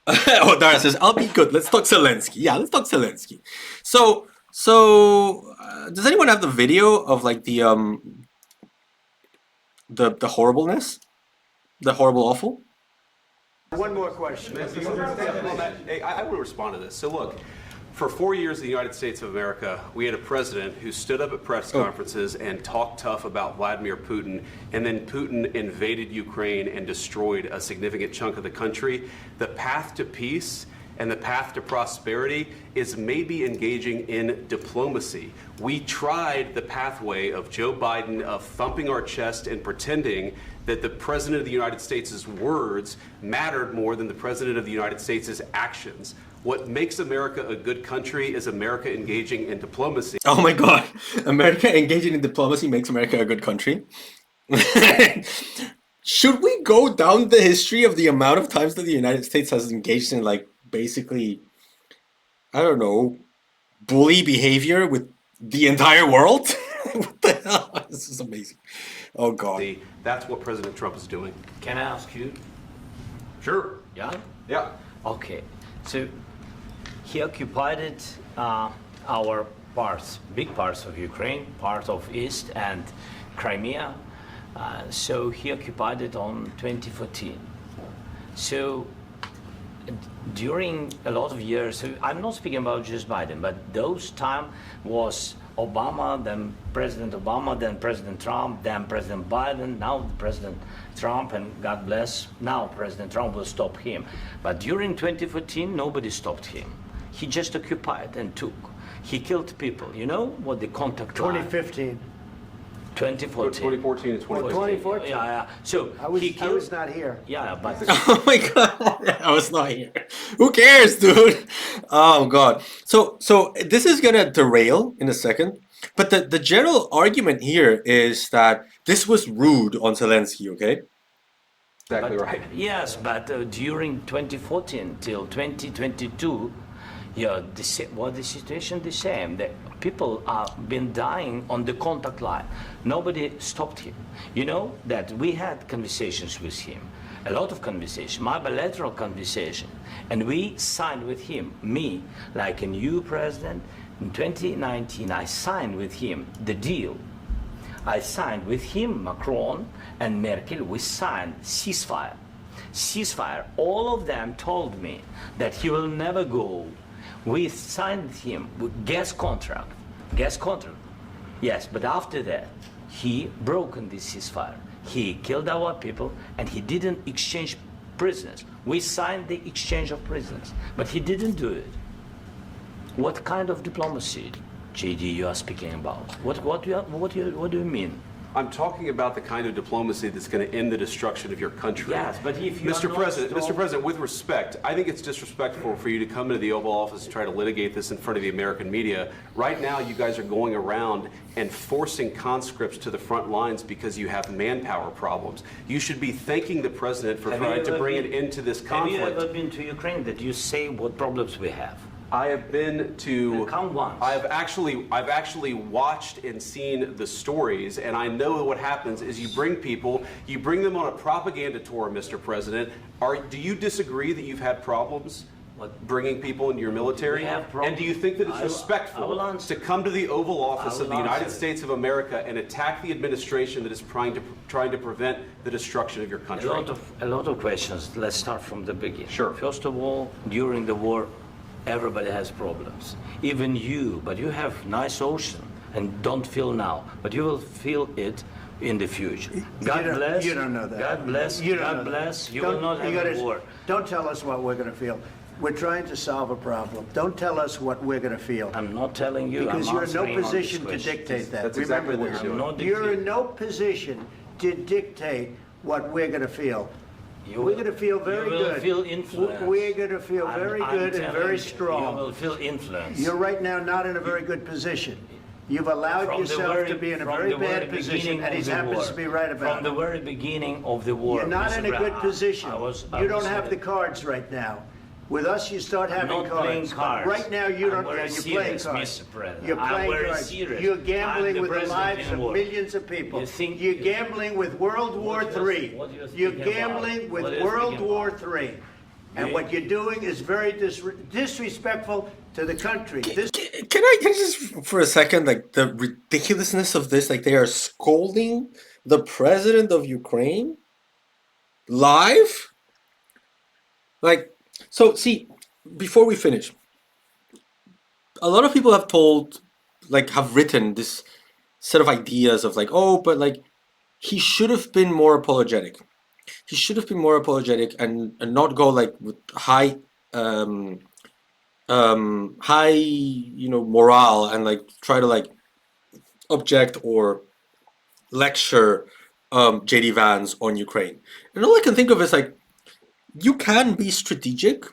Oh, Dara says, I'll be good. Let's talk Zelensky. Yeah, let's talk Zelensky. Does anyone have the video of like the horribleness? The horrible awful? One more question. Hey, I will respond to this. So look, for 4 years in the United States of America, we had a president who stood up at press conferences and talked tough about Vladimir Putin, and then Putin invaded Ukraine and destroyed a significant chunk of the country. The path to peace and the path to prosperity is maybe engaging in diplomacy. We tried the pathway of Joe Biden of thumping our chest and pretending that the President of the United States' words mattered more than the President of the United States' actions. What makes America a good country is America engaging in diplomacy. Oh my God. America engaging in diplomacy makes America a good country. Should we go down the history of the amount of times that the United States has engaged in like basically, I don't know, bully behavior with the entire world? What the hell? This is amazing. Oh God. That's what President Trump is doing. Can I ask you? Sure. Yeah? Yeah. Okay. So he occupied our parts, big parts of Ukraine, part of East and Crimea. So he occupied it on 2014. So during a lot of years, so I'm not speaking about just Biden, but those time was Obama, then President Obama, then President Trump, then President Biden, now President Trump, and God bless, now President Trump will stop him. But during 2014, nobody stopped him. He just occupied and took. He killed people. You know what the contact line? 2015. 2014. 2014 and 2014. 2014. Yeah. So I was, he I killed. was not here. Yeah, but Oh my God. I was not here. Who cares, dude? Oh God. So this is gonna derail in a second. But the general argument here is that this was rude on Zelensky, okay? Exactly right. Yes, but during 2014 till 2022, yeah, the situation the same. The people have been dying on the contact line. Nobody stopped him. You know that we had conversations with him, a lot of conversation, my bilateral conversation, and we signed with him, me, like a new president. In 2019, I signed with him the deal. I signed with him, Macron and Merkel, we signed ceasefire. Ceasefire. All of them told me that he will never go. We signed with him with gas contract. Gas contract. Yes, but after that, he broken this ceasefire. He killed our people and he didn't exchange prisoners. We signed the exchange of prisoners, but he didn't do it. What kind of diplomacy, JD, you are speaking about? What do you mean? I'm talking about the kind of diplomacy that's going to end the destruction of your country. Yes, but if you Mr. are President, not Mr. President, with respect, I think it's disrespectful for you to come into the Oval Office and try to litigate this in front of the American media. Right now, you guys are going around and forcing conscripts to the front lines because you have manpower problems. You should be thanking the President for trying to bring an end to this conflict. Have you ever been to Ukraine that you say what problems we have? I have been to. Come once. I've actually watched and seen the stories, and I know what happens is you bring them on a propaganda tour, Mr. President. Do you disagree that you've had problems bringing people into your military? We have problems. And do you think that it's respectful to come to the Oval Office of the United States of America and attack the administration that is trying to prevent the destruction of your country? A lot of questions. Let's start from the beginning. Sure. First of all, during the war, everybody has problems. Even you, but you have nice ocean and don't feel now, but you will feel it in the future. God bless. You don't know that. God bless. You don't God know that. bless. You will not have a war. Don't tell us what we're going to feel. We're trying to solve a problem. Don't tell us what we're going to feel. I'm not telling you. Because I'm you're in no answering on position this to question. dictate that. That's Remember exactly what this. you're doing. I'm not You're in dictating. no position to dictate what we're going to feel. We're going to feel very you will good. Feel influence. We're going to feel very good and very strong. You will feel influence. You're right now not in a very good position. You've allowed yourself to be in a very bad position, and he happens to be right about From the very beginning of the war. You're not in a good position. You don't have the cards right now. With us, you start having I'm not playing cards. cards. Right now, you don't. I'm very You're playing serious, cards. Mr. President. You're I'm playing very cards. serious. You're I'm gambling the with the president lives in of war. millions of people. You think- You're gambling with World War What you're- III. what you're You're thinking about? gambling with What you're World thinking War about? III. And what you're doing is very disrespectful to the country. Can I just for a second, like the ridiculousness of this, like they are scolding the president of Ukraine live? Like, so see, before we finish, a lot of people have have written this set of ideas of like, oh, but like he should have been more apologetic. He should have been more apologetic and not go like with high morale and like try to like object or lecture JD Vance on Ukraine. And all I can think of is like, you can be strategic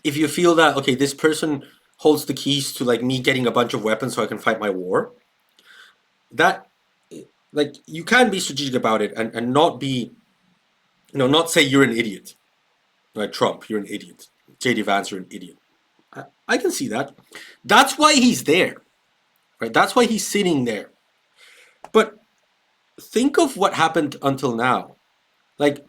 if you feel that, okay, this person holds the keys to like me getting a bunch of weapons so I can fight my war. That, like, you can be strategic about it and not be, not say you're an idiot. Like Trump, you're an idiot. JD Vance, you're an idiot. I can see that. That's why he's there. Right? That's why he's sitting there. But think of what happened until now. Like,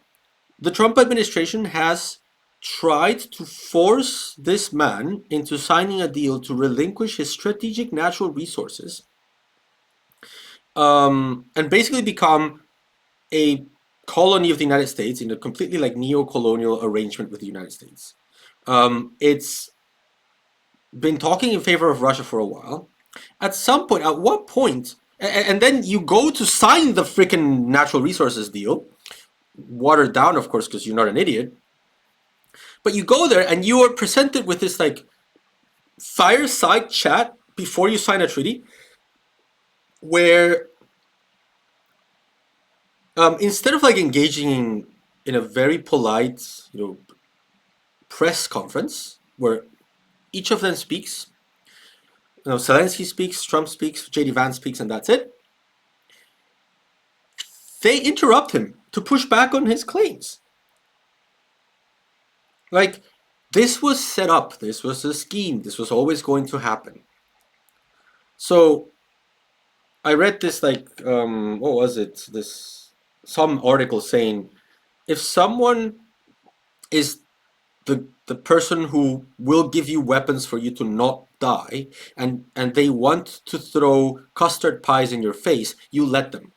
the Trump administration has tried to force this man into signing a deal to relinquish his strategic natural resources and basically become a colony of the United States in a completely like neo-colonial arrangement with the United States. It's been talking in favor of Russia for a while. At what point, and then you go to sign the freaking natural resources deal, watered down, of course, because you're not an idiot. But you go there and you are presented with this like fireside chat before you sign a treaty, where instead of like engaging in a very polite, press conference where each of them speaks, Zelenskyy speaks, Trump speaks, JD Vance speaks, and that's it. They interrupt him to push back on his claims. Like, this was set up. This was a scheme. This was always going to happen. So, I read this, like, what was it? Some article saying, if someone is the person who will give you weapons for you to not die, and they want to throw custard pies in your face, you let them.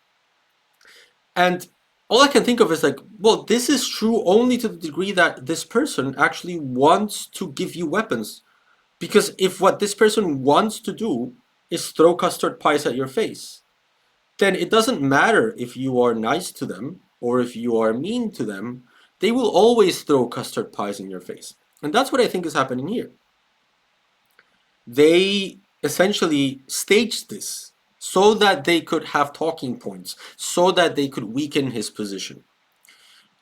And all I can think of is like, well, this is true only to the degree that this person actually wants to give you weapons. Because if what this person wants to do is throw custard pies at your face, then it doesn't matter if you are nice to them or if you are mean to them, they will always throw custard pies in your face. And that's what I think is happening here. They essentially staged this so that they could have talking points, so that they could weaken his position.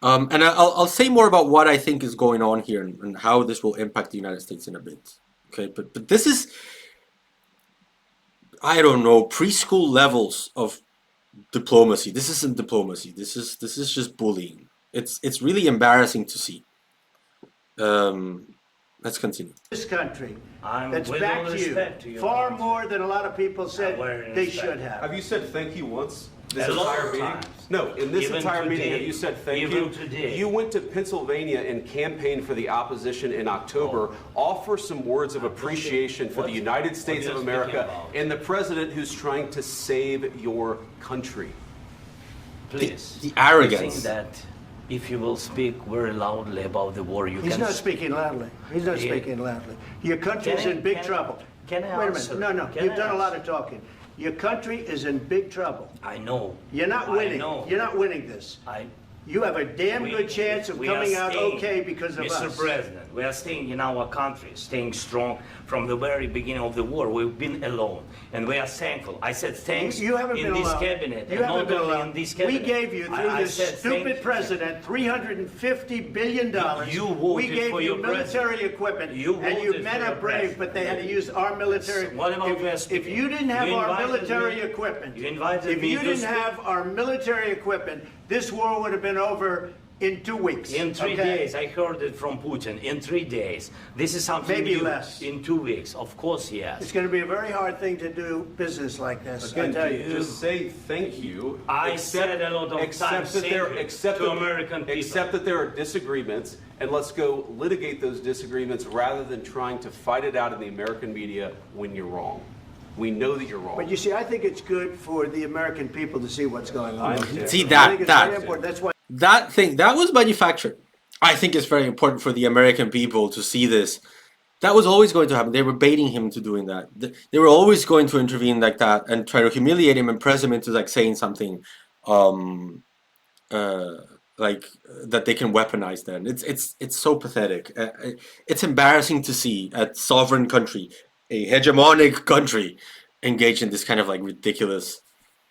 And I'll say more about what I think is going on here and how this will impact the United States in a bit. Okay, but this is, I don't know, preschool levels of diplomacy. This isn't diplomacy. This is just bullying. It's really embarrassing to see. Let's continue. This country that's backed you far more than a lot of people said they should have. Have you said thank you once? This entire meeting? No, in this entire meeting, have you said thank you? You went to Pennsylvania and campaigned for the opposition in October. Offer some words of appreciation for the United States of America and the president who's trying to save your country. Please. The arrogance. I think that if you will speak very loudly about the war, He's not speaking loudly. He's not speaking loudly. Your country is in big trouble. Can I Wait a answer? minute. No. You've done a lot of talking. Your country is in big trouble. I know. You're not winning. You're not winning this. You have a damn good chance of coming out okay because of us. Mr. President, we are staying in our country, staying strong from the very beginning of the war. We've been alone, and we are thankful. I said thanks you haven't in been this alone. cabinet, you and haven't not been only alone. in this cabinet. We gave you, through this stupid president, $350 billion. You voted we gave for you your military president. equipment, You and you voted men for are your brave, president. but they had to use our military. What about If you didn't have our military me. equipment, You invited if me you to didn't speak. have our military equipment, this war would have been over in 2 weeks. In 3 days, I heard it from Putin. In 3 days, this is something Maybe new. less. In 2 weeks, of course, yes. It's going to be a very hard thing to do business like this. I Again, tell you. just say thank you. I said a lot of times, Except that American people. except that there are disagreements, and let's go litigate those disagreements rather than trying to fight it out in the American media when you're wrong. We know that you're wrong. But you see, I think it's good for the American people to see what's going on. See I think it's very important. That's why. that thing that was manufactured. I think it's very important for the American people to see this. That was always going to happen. They were baiting him to doing that. They were always going to intervene like that and try to humiliate him and press him into like saying something, like that they can weaponize. Then it's so pathetic. It's embarrassing to see a sovereign country, a hegemonic country, engage in this kind of like ridiculous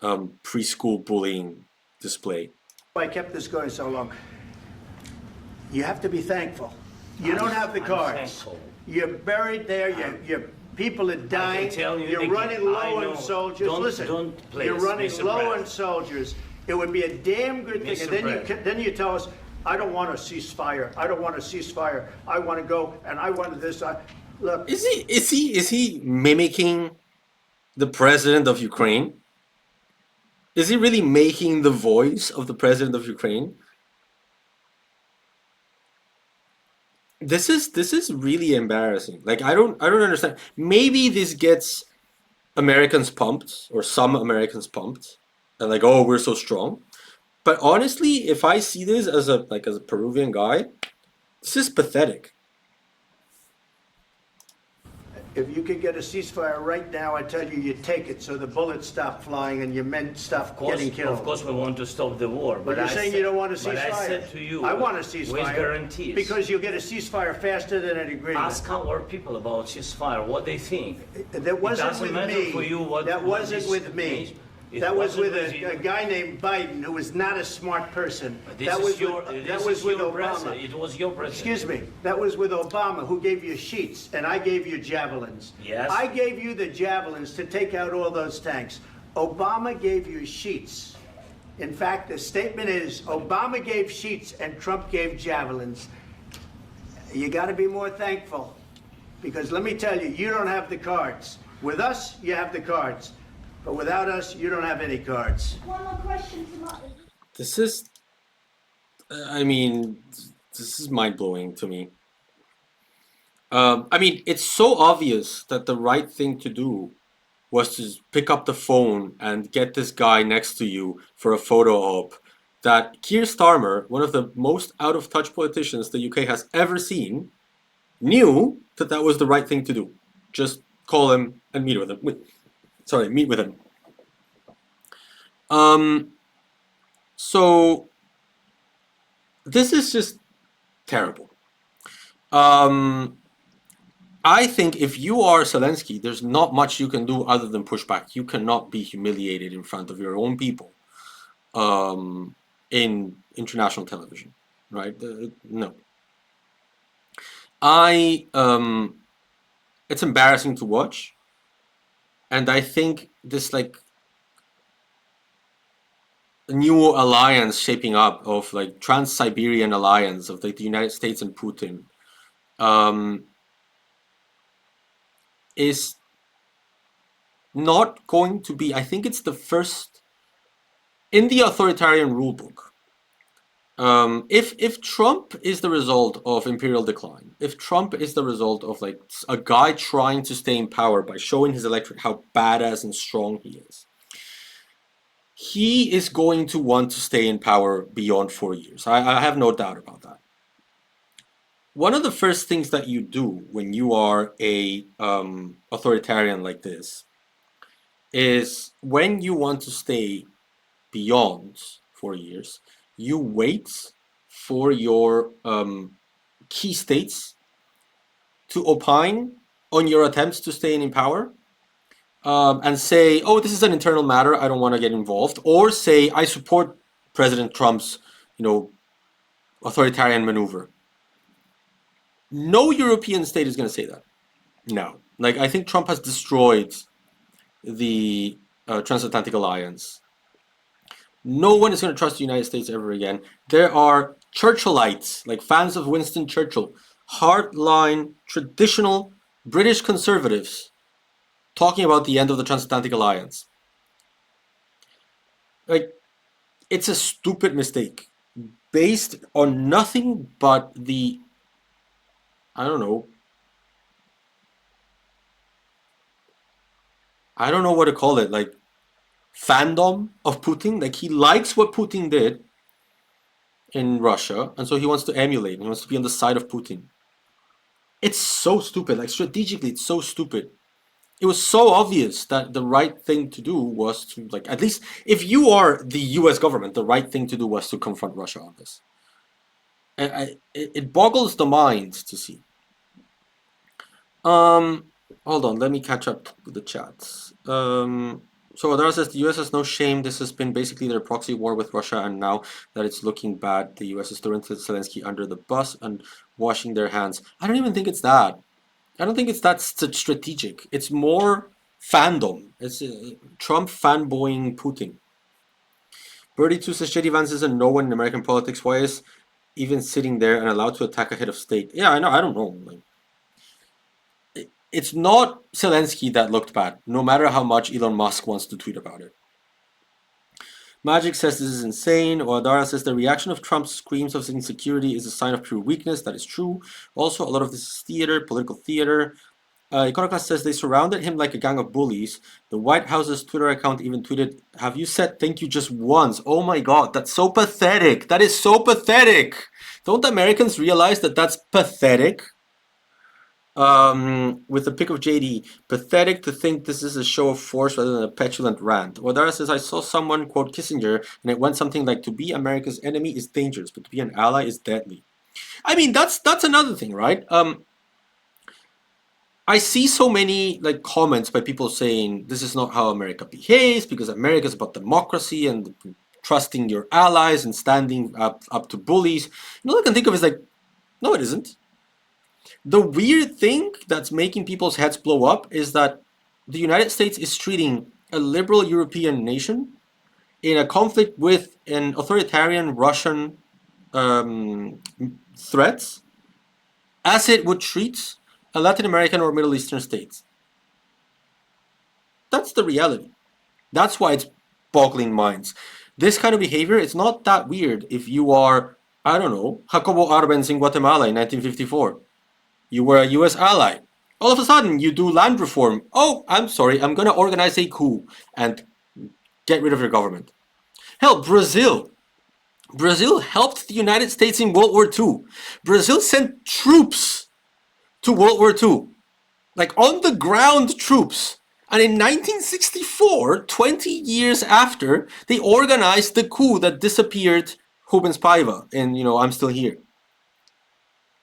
preschool bullying display. I kept this going so long. You have to be thankful. You don't have the cards. Thankful. You're buried there. Your people are dying. You're running low on soldiers. Listen, you're running low on soldiers. It would be a damn good thing. And then you tell us, I don't want a ceasefire. I don't want a ceasefire. I want to go and I want this. Look. Is he mimicking the president of Ukraine? Is he really making the voice of the president of Ukraine? This is really embarrassing. Like I don't understand. Maybe this gets Americans pumped, or some Americans pumped, and like, oh, we're so strong. But honestly, if I see this as a Peruvian guy, this is pathetic. If you could get a ceasefire right now, I tell you, you take it so the bullets stop flying and your men stop getting killed. Of course, we want to stop the war. But you're saying you don't want a ceasefire. But I said to you, I want a ceasefire. with guarantees. Because you'll get a ceasefire faster than an agreement. Ask our people about ceasefire, what they think. That wasn't with me. For you what, that what wasn't with me. Means. That was with a guy named Biden, who was not a smart person. That was with Obama. It was your president. Excuse me. That was with Obama, who gave you sheets, and I gave you javelins. Yes. I gave you the javelins to take out all those tanks. Obama gave you sheets. In fact, the statement is, Obama gave sheets and Trump gave javelins. You got to be more thankful. Because let me tell you, you don't have the cards. With us, you have the cards. But without us, you don't have any cards. One more question to Martin. This is, I mean, this is mind-blowing to me. I mean, it's so obvious that the right thing to do was to pick up the phone and get this guy next to you for a photo op, that Keir Starmer, one of the most out-of-touch politicians the UK has ever seen, knew that that was the right thing to do. Just call him and meet with him. Meet with him. So this is just terrible. I think if you are Zelenskyy, there's not much you can do other than push back. You cannot be humiliated in front of your own people in international television, right? No. It's embarrassing to watch. And I think this like new alliance shaping up of like Trans-Siberian alliance of like the United States and Putin is not going to be, I think it's the first in the authoritarian rulebook. If Trump is the result of imperial decline, if Trump is the result of like a guy trying to stay in power by showing his electorate how badass and strong he is going to want to stay in power beyond 4 years. I have no doubt about that. One of the first things that you do when you are a authoritarian like this is, when you want to stay beyond 4 years, you wait for your key states to opine on your attempts to stay in power, and say, oh, this is an internal matter, I don't want to get involved, or say, I support President Trump's, authoritarian maneuver. No European state is going to say that. No. Like, I think Trump has destroyed the transatlantic alliance. No one is going to trust the United States ever again. There are Churchillites, like fans of Winston Churchill, hardline, traditional British conservatives, talking about the end of the transatlantic alliance. Like, it's a stupid mistake. based on nothing but the, I don't know, I don't know what to call it, like fandom of Putin. Like he likes what Putin did in Russia, and so he wants to emulate. He wants to be on the side of Putin. It's so stupid. Like strategically, it's so stupid. It was so obvious that the right thing to do was to, like, at least if you are the U.S. government, the right thing to do was to confront Russia on this. It boggles the mind to see. Hold on, let me catch up with the chats. So Adara says the US has no shame. This has been basically their proxy war with Russia, and now that it's looking bad, the US is throwing Zelenskyy under the bus and washing their hands. I don't even think it's that. I don't think it's that strategic. It's more fandom. It's Trump fanboying Putin. Birdie2 says JD Vance isn't no one in American politics. Why is even sitting there and allowed to attack a head of state? Yeah, I know. I don't know. Like, it's not Zelenskyy that looked bad, no matter how much Elon Musk wants to tweet about it. Magic says this is insane. Oadara says the reaction of Trump's screams of insecurity is a sign of pure weakness. That is true. Also, a lot of this is theater, political theater. Iconoclast says they surrounded him like a gang of bullies. The White House's Twitter account even tweeted, "Have you said thank you just once?" Oh my god, that's so pathetic. That is so pathetic. Don't Americans realize that that's pathetic? With the pick of JD, pathetic to think this is a show of force rather than a petulant rant. Wadara says, I saw someone quote Kissinger, and it went something like, to be America's enemy is dangerous, but to be an ally is deadly. I mean, that's another thing, right? I see so many like comments by people saying this is not how America behaves, because America is about democracy and trusting your allies and standing up to bullies. All I can think of is like, no, it isn't. The weird thing that's making people's heads blow up is that the United States is treating a liberal European nation in a conflict with an authoritarian Russian threats as it would treat a Latin American or Middle Eastern state. That's the reality. That's why it's boggling minds. This kind of behavior is not that weird if you are, I don't know, Jacobo Arbenz in Guatemala in 1954. You were a US ally. All of a sudden, you do land reform. Oh, I'm sorry, I'm going to organize a coup and get rid of your government. Hell, Brazil. Brazil helped the United States in World War II. Brazil sent troops to World War II. Like on the ground troops. And in 1964, 20 years after, they organized the coup that disappeared Rubens Paiva in, I'm Still Here.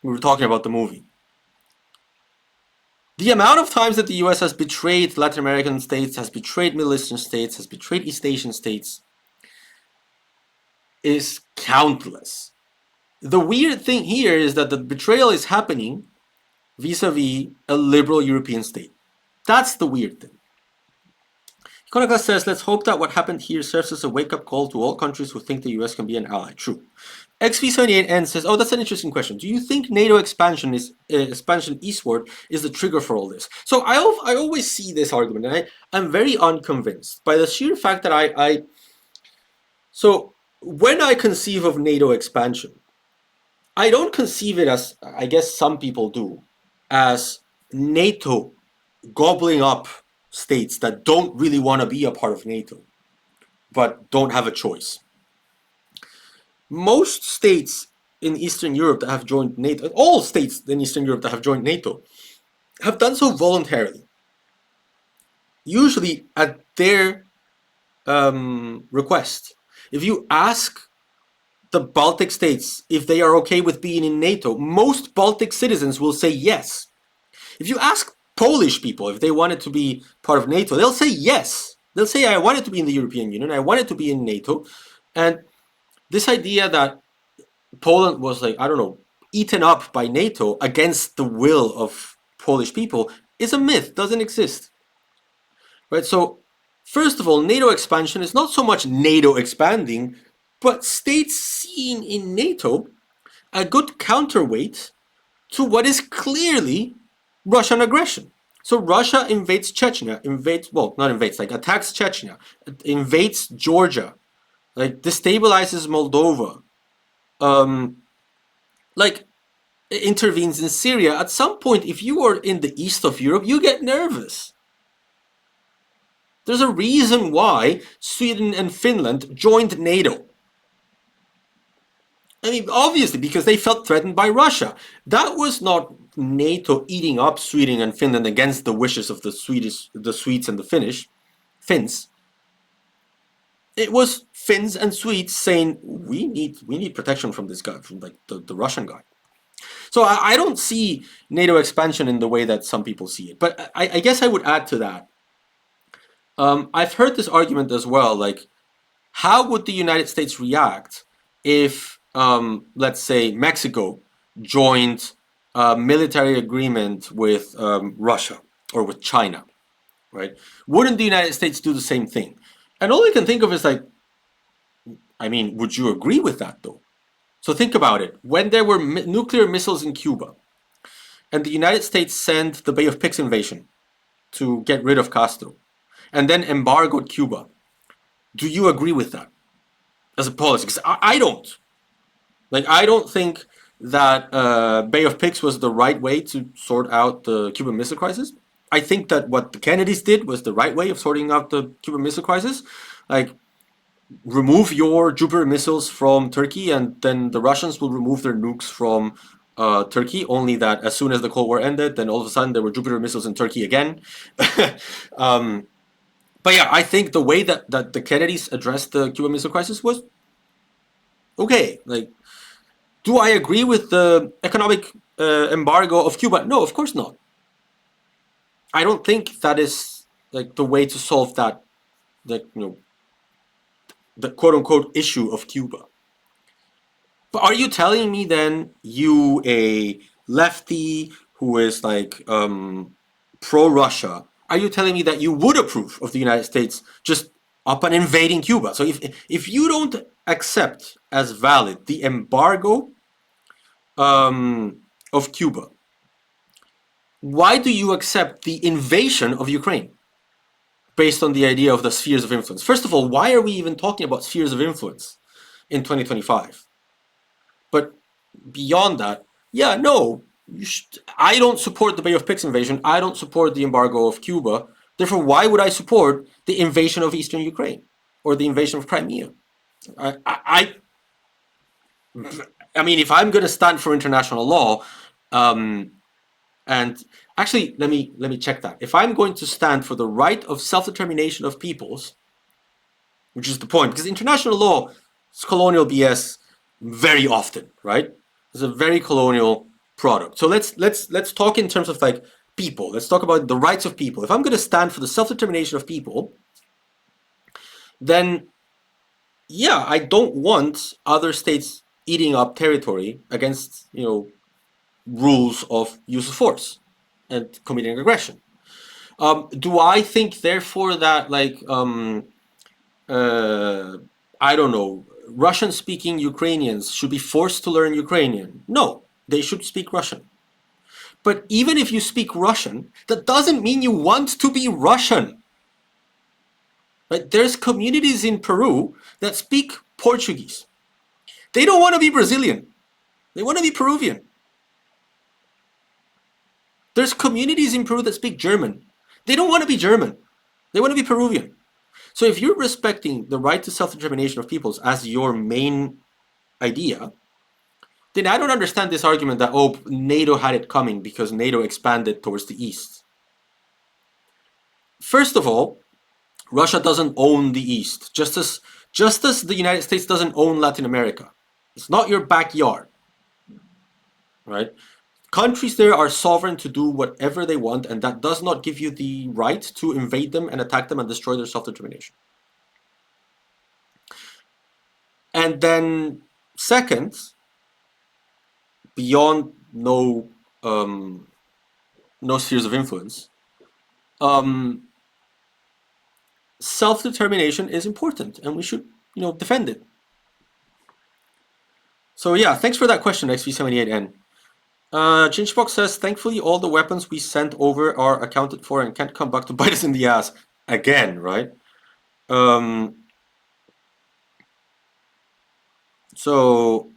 We were talking about the movie. The amount of times that the US has betrayed Latin American states, has betrayed Middle Eastern states, has betrayed East Asian states is countless. The weird thing here is that the betrayal is happening vis-a-vis a liberal European state. That's the weird thing. Iconoclast says, let's hope that what happened here serves as a wake-up call to all countries who think the US can be an ally. True. XV78N says, oh, that's an interesting question. Do you think NATO expansion eastward is the trigger for all this? So I always see this argument, and I'm very unconvinced by the sheer fact that So when I conceive of NATO expansion, I don't conceive it as, I guess some people do, as NATO gobbling up states that don't really want to be a part of NATO, but don't have a choice. Most states in Eastern Europe that have joined NATO, all states in Eastern Europe that have joined NATO, have done so voluntarily. Usually at their request. If you ask the Baltic states if they are okay with being in NATO, most Baltic citizens will say yes. If you ask Polish people if they wanted to be part of NATO, they'll say yes. They'll say, I wanted to be in the European Union, I wanted to be in NATO. And this idea that Poland was like, I don't know, eaten up by NATO against the will of Polish people is a myth, doesn't exist. Right? So, first of all, NATO expansion is not so much NATO expanding, but states seeing in NATO a good counterweight to what is clearly Russian aggression. So Russia invades Chechnya, attacks Chechnya, invades Georgia, like destabilizes Moldova, like intervenes in Syria, at some point, if you are in the east of Europe, you get nervous. There's a reason why Sweden and Finland joined NATO. I mean, obviously, because they felt threatened by Russia. That was not NATO eating up Sweden and Finland against the wishes of the Swedes and the Finns. It was Finns and Swedes saying we need protection from this guy, from like the Russian guy. So I don't see NATO expansion in the way that some people see it. But I guess I would add to that. I've heard this argument as well, like, how would the United States react if, let's say, Mexico joined a military agreement with Russia or with China, right? Wouldn't the United States do the same thing? And all I can think of is like, I mean, would you agree with that though? So think about it. When there were nuclear missiles in Cuba, and the United States sent the Bay of Pigs invasion to get rid of Castro, and then embargoed Cuba, do you agree with that as a policy? Because I don't. Like, I don't think that Bay of Pigs was the right way to sort out the Cuban Missile Crisis. I think that what the Kennedys did was the right way of sorting out the Cuban Missile Crisis. Like, remove your Jupiter missiles from Turkey, and then the Russians will remove their nukes from Turkey. Only that as soon as the Cold War ended, then all of a sudden there were Jupiter missiles in Turkey again. But yeah, I think the way that the Kennedys addressed the Cuban Missile Crisis was okay. Like, do I agree with the economic embargo of Cuba? No, of course not. I don't think that is like the way to solve that, like, you know, the quote-unquote issue of Cuba. But are you telling me then, you a lefty who is like pro-Russia, are you telling me that you would approve of the United States just up and invading Cuba? So if you don't accept as valid the embargo of Cuba, why do you accept the invasion of Ukraine? Based on the idea of the spheres of influence. First of all, why are we even talking about spheres of influence in 2025? But beyond that, yeah, no, I don't support the Bay of Pigs invasion. I don't support the embargo of Cuba. Therefore, why would I support the invasion of Eastern Ukraine or the invasion of Crimea? I mean, if I'm going to stand for international law, and actually, let me check that. If I'm going to stand for the right of self-determination of peoples, which is the point, because international law is colonial BS very often, right? It's a very colonial product. So let's talk in terms of like people. Let's talk about the rights of people. If I'm going to stand for the self-determination of people, then yeah, I don't want other states eating up territory against, you know, rules of use of force and committing aggression. Do I think, therefore, that like I don't know, Russian-speaking Ukrainians should be forced to learn Ukrainian? No, they should speak Russian. But even if you speak Russian, that doesn't mean you want to be Russian. Right? There's communities in Peru that speak Portuguese. They don't want to be Brazilian. They want to be Peruvian. There's communities in Peru that speak German. They don't want to be German. They want to be Peruvian. So if you're respecting the right to self-determination of peoples as your main idea, then I don't understand this argument that, oh, NATO had it coming because NATO expanded towards the east. First of all, Russia doesn't own the east, just as the United States doesn't own Latin America. It's not your backyard, right? Countries there are sovereign to do whatever they want, and that does not give you the right to invade them and attack them and destroy their self-determination. And then, second, beyond no spheres of influence, self-determination is important, and we should, you know, defend it. So yeah, thanks for that question, XV78N. Chinchbox says, thankfully all the weapons we sent over are accounted for and can't come back to bite us in the ass again, right? So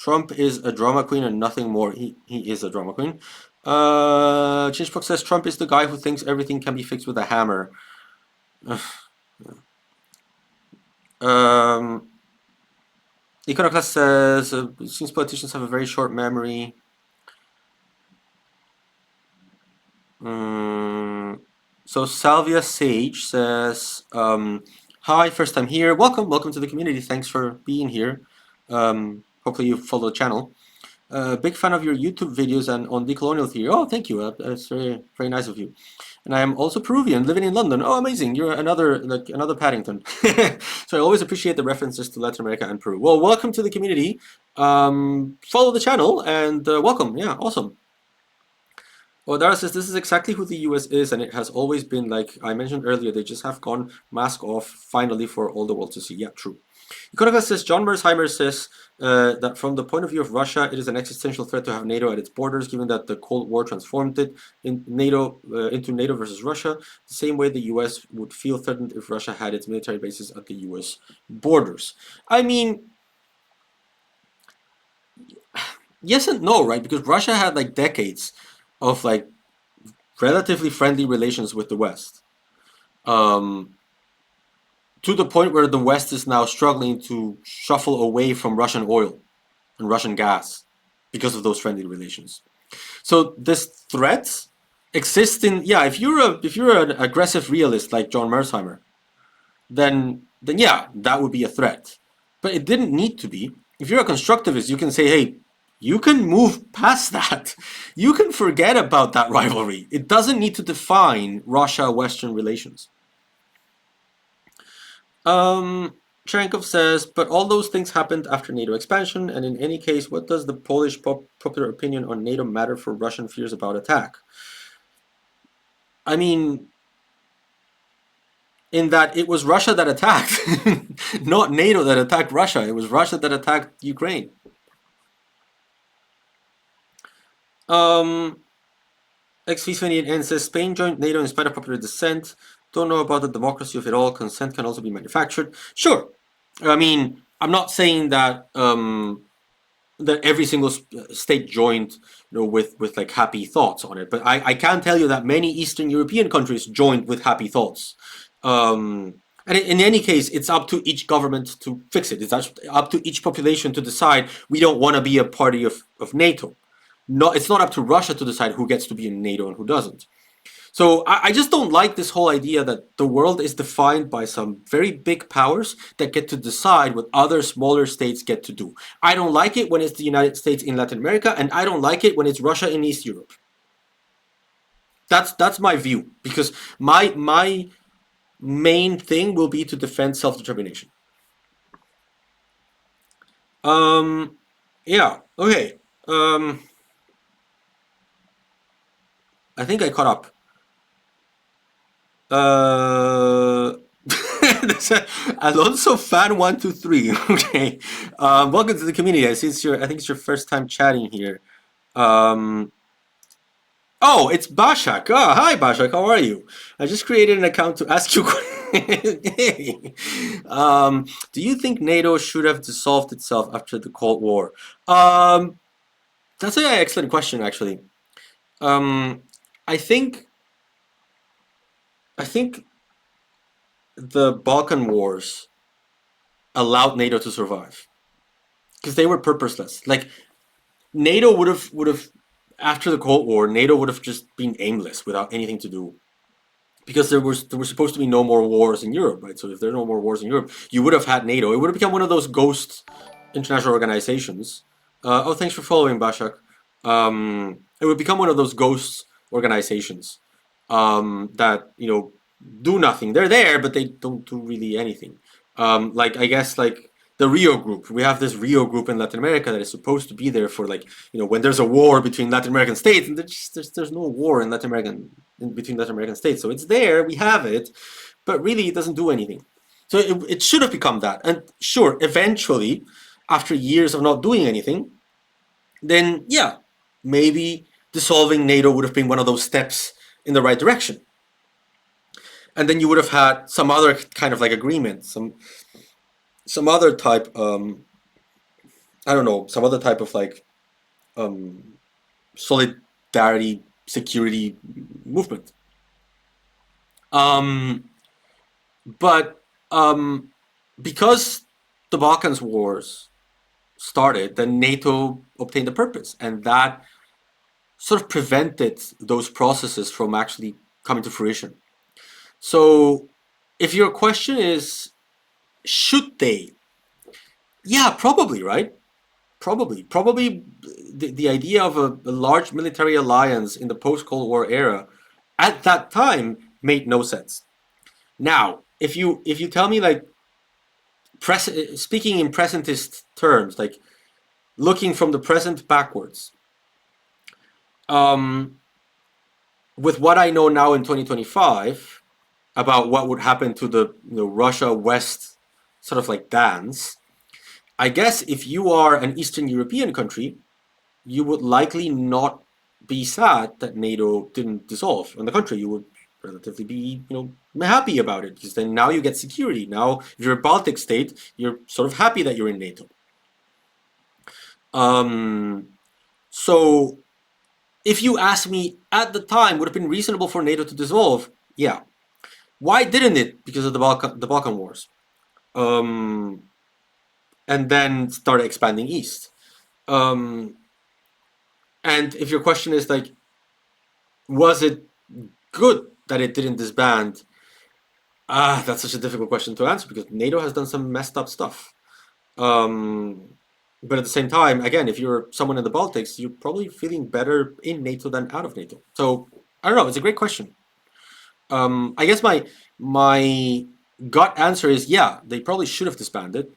Trump is a drama queen and nothing more. He is a drama queen. Changebox says Trump is the guy who thinks everything can be fixed with a hammer. Iconoclast says it seems politicians have a very short memory. So Salvia Sage says, hi, first time here. Welcome to the community. Thanks for being here. Hopefully you follow the channel. Big fan of your YouTube videos and on decolonial theory. Oh, thank you. That's very, very nice of you. And I am also Peruvian, living in London. Oh, amazing! You're another Paddington. So I always appreciate the references to Latin America and Peru. Well, welcome to the community. Follow the channel and welcome. Yeah, awesome. Well, Dara says this is exactly who the US is, and it has always been. Like I mentioned earlier, they just have gone mask off finally for all the world to see. Yeah, true. Iconoclast says John Mersheimer says that from the point of view of Russia, it is an existential threat to have NATO at its borders, given that the Cold War transformed it into NATO versus Russia, the same way the US would feel threatened if Russia had its military bases at the US borders. I mean, yes and no, right? Because Russia had like decades of like relatively friendly relations with the West. To the point where the West is now struggling to shuffle away from Russian oil and Russian gas because of those friendly relations. So this threat exists in, yeah, if you're an aggressive realist like John Mersheimer, then yeah, that would be a threat. But it didn't need to be. If you're a constructivist, you can say, hey, you can move past that. You can forget about that rivalry. It doesn't need to define Russia-Western relations. Cherenkov says, but all those things happened after NATO expansion, and in any case, what does the Polish popular opinion on NATO matter for Russian fears about attack? I mean, in that it was Russia that attacked, not NATO that attacked Russia. It was Russia that attacked Ukraine. XV28N says, Spain joined NATO in spite of popular dissent. Don't know about the democracy of it all. Consent can also be manufactured. Sure. I mean, I'm not saying that that every single state joined, with like happy thoughts on it, but I can tell you that many Eastern European countries joined with happy thoughts. And in any case, it's up to each government to fix it. It's up to each population to decide we don't want to be a party of NATO. No, it's not up to Russia to decide who gets to be in NATO and who doesn't. So I just don't like this whole idea that the world is defined by some very big powers that get to decide what other smaller states get to do. I don't like it when it's the United States in Latin America, and I don't like it when it's Russia in East Europe. That's my view, because my main thing will be to defend self-determination. Yeah, okay. I think I caught up. Alonso fan 123. Okay. Welcome to the community. I think it's your first time chatting here. Oh, it's Bashak. Oh, hi Bashak. How are you? I just created an account to ask you. Hey. Do you think NATO should have dissolved itself after the Cold War? That's an excellent question, actually. I think the Balkan Wars allowed NATO to survive because they were purposeless. Like NATO would have after the Cold War, NATO would have just been aimless without anything to do, because there were supposed to be no more wars in Europe, right? So if there are no more wars in Europe, you would have had NATO. It would have become one of those ghost international organizations. Oh, thanks for following, Bashak. It would become one of those ghost organizations that do nothing. They're there, but they don't do really anything. Like I guess like the Rio Group. We have this Rio Group in Latin America that is supposed to be there for like when there's a war between Latin American states, and there's no war in between Latin American states. So it's there, we have it, but really it doesn't do anything. So it should have become that. And sure, eventually, after years of not doing anything, then yeah, maybe dissolving NATO would have been one of those steps in the right direction. And then you would have had some other kind of like agreement, some other type I don't know, some other type of like solidarity security movement. Um, but because the Balkans wars started, then NATO obtained a purpose, and that sort of prevented those processes from actually coming to fruition. So, if your question is, should they? Yeah, probably, right? Probably the idea of a large military alliance in the post-Cold War era at that time made no sense. Now, if you tell me like speaking in presentist terms, like looking from the present backwards, um, with what I know now in 2025 about what would happen to the Russia West sort of like dance, I guess if you are an Eastern European country, you would likely not be sad that NATO didn't dissolve. On the contrary, you would relatively be, happy about it because then now you get security. Now, if you're a Baltic state, you're sort of happy that you're in NATO. Um, so if you ask me at the time, would it have been reasonable for NATO to dissolve? Yeah. Why didn't it? Because of the Balkan Wars, um, and then started expanding east. Um, and if your question is like, was it good that it didn't disband? That's such a difficult question to answer because NATO has done some messed up stuff. But at the same time, again, if you're someone in the Baltics, you're probably feeling better in NATO than out of NATO. So I don't know. It's a great question. I guess my gut answer is yeah, they probably should have disbanded.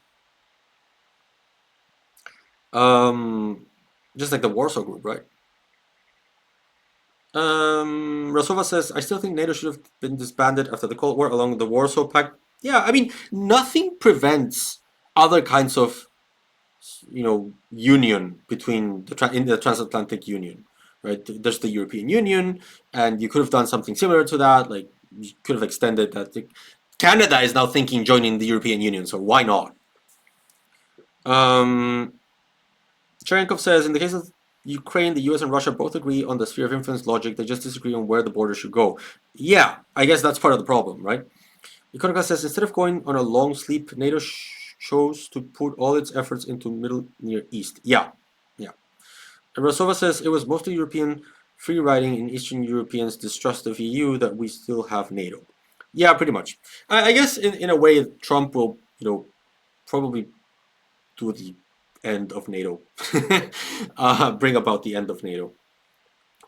Just like the Warsaw Group, right? Rasova says, I still think NATO should have been disbanded after the Cold War along the Warsaw Pact. Yeah, I mean, nothing prevents other kinds of, union between in the transatlantic union, right? There's the European Union, and you could have done something similar to that. Like, you could have extended that. Canada is now thinking joining the European Union, so why not? Cherenkov says, in the case of Ukraine, the US and Russia both agree on the sphere of influence logic. They just disagree on where the border should go. Yeah, I guess that's part of the problem, right? Ikonika says, instead of going on a long sleep, NATO chose to put all its efforts into Middle Near East. Yeah. And Rasova says, it was mostly European free riding in Eastern Europeans' distrust of EU that we still have NATO. Yeah, pretty much. I guess in a way, Trump will, probably do the end of NATO, bring about the end of NATO.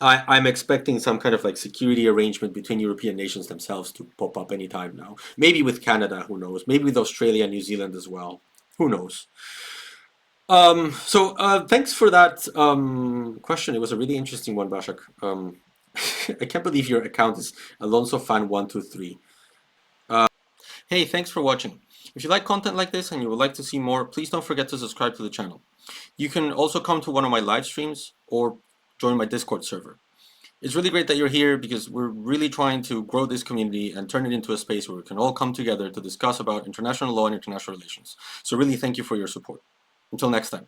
I'm expecting some kind of like security arrangement between European nations themselves to pop up anytime now. Maybe with Canada, who knows? Maybe with Australia and New Zealand as well. Who knows? Thanks for that question. It was a really interesting one, Bashak. I can't believe your account is Alonso Fan 123. Hey, thanks for watching. If you like content like this and you would like to see more, please don't forget to subscribe to the channel. You can also come to one of my live streams or join my Discord server. It's really great that you're here because we're really trying to grow this community and turn it into a space where we can all come together to discuss about international law and international relations. So really thank you for your support. Until next time.